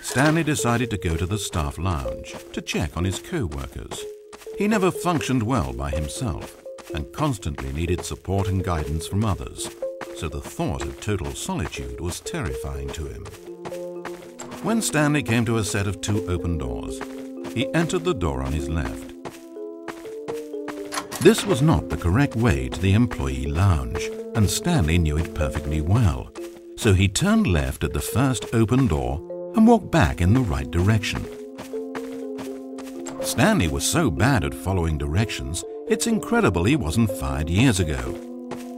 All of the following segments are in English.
Stanley decided to go to the staff lounge to check on his co-workers. He never functioned well by himself and constantly needed support and guidance from others, so the thought of total solitude was terrifying to him. When Stanley came to a set of 2 open doors, he entered the door on his left. This was not the correct way to the employee lounge, and Stanley knew it perfectly well, so he turned left at the first open door and walked back in the right direction. Stanley was so bad at following directions, it's incredible he wasn't fired years ago.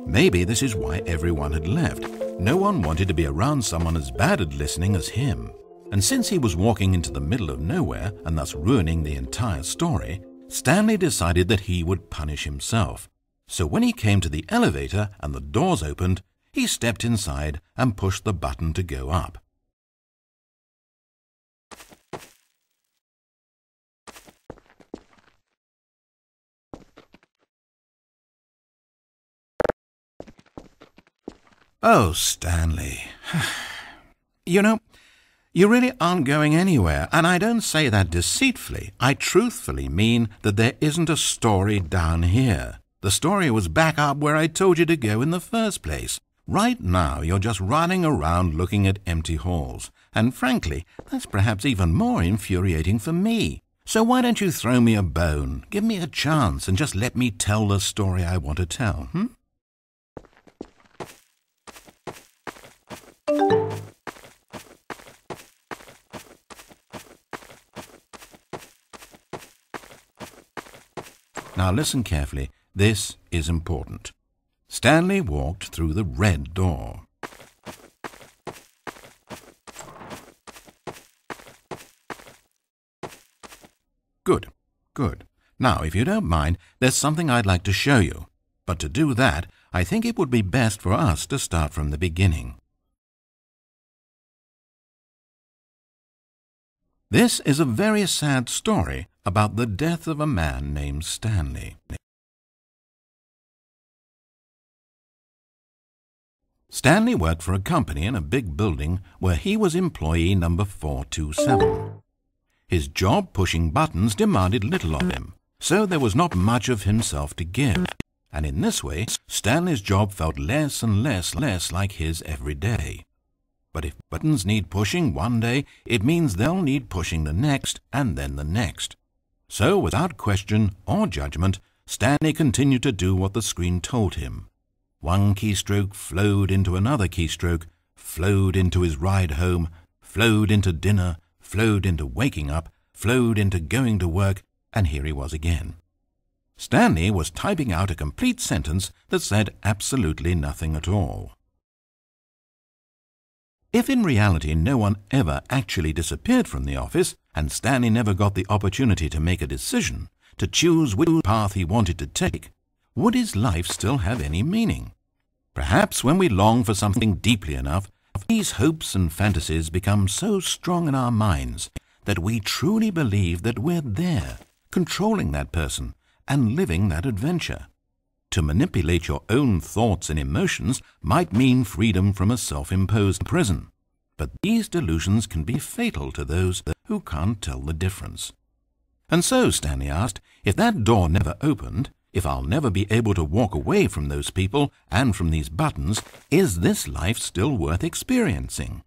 Maybe this is why everyone had left. No one wanted to be around someone as bad at listening as him. And since he was walking into the middle of nowhere and thus ruining the entire story, Stanley decided that he would punish himself. So when he came to the elevator and the doors opened, he stepped inside and pushed the button to go up. Oh, Stanley. You know, you really aren't going anywhere, and I don't say that deceitfully. I truthfully mean that there isn't a story down here. The story was back up where I told you to go in the first place. Right now, you're just running around looking at empty halls, and frankly, that's perhaps even more infuriating for me. So why don't you throw me a bone, give me a chance, and just let me tell the story I want to tell, Now listen carefully. This is important. Stanley walked through the red door. Good, good. Now, if you don't mind, there's something I'd like to show you. But to do that, I think it would be best for us to start from the beginning. This is a very sad story about the death of a man named Stanley. Stanley worked for a company in a big building where he was employee number 427. His job pushing buttons demanded little of him, so there was not much of himself to give. And in this way, Stanley's job felt less and less like his every day. But if buttons need pushing one day, it means they'll need pushing the next and then the next. So without question or judgment, Stanley continued to do what the screen told him. One keystroke flowed into another keystroke, flowed into his ride home, flowed into dinner, flowed into waking up, flowed into going to work, and here he was again. Stanley was typing out a complete sentence that said absolutely nothing at all. If in reality no one ever actually disappeared from the office, and Stanley never got the opportunity to make a decision, to choose which path he wanted to take, would his life still have any meaning? Perhaps when we long for something deeply enough, these hopes and fantasies become so strong in our minds that we truly believe that we're there, controlling that person and living that adventure. To manipulate your own thoughts and emotions might mean freedom from a self-imposed prison, but these delusions can be fatal to those who can't tell the difference. And so Stanley asked, if that door never opened, if I'll never be able to walk away from those people and from these buttons, is this life still worth experiencing?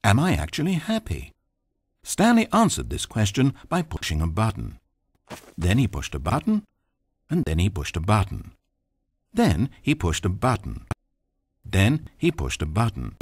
Am I actually happy? Stanley answered this question by pushing a button. Then he pushed a button, and then he pushed a button. Then he pushed a button. Then he pushed a button.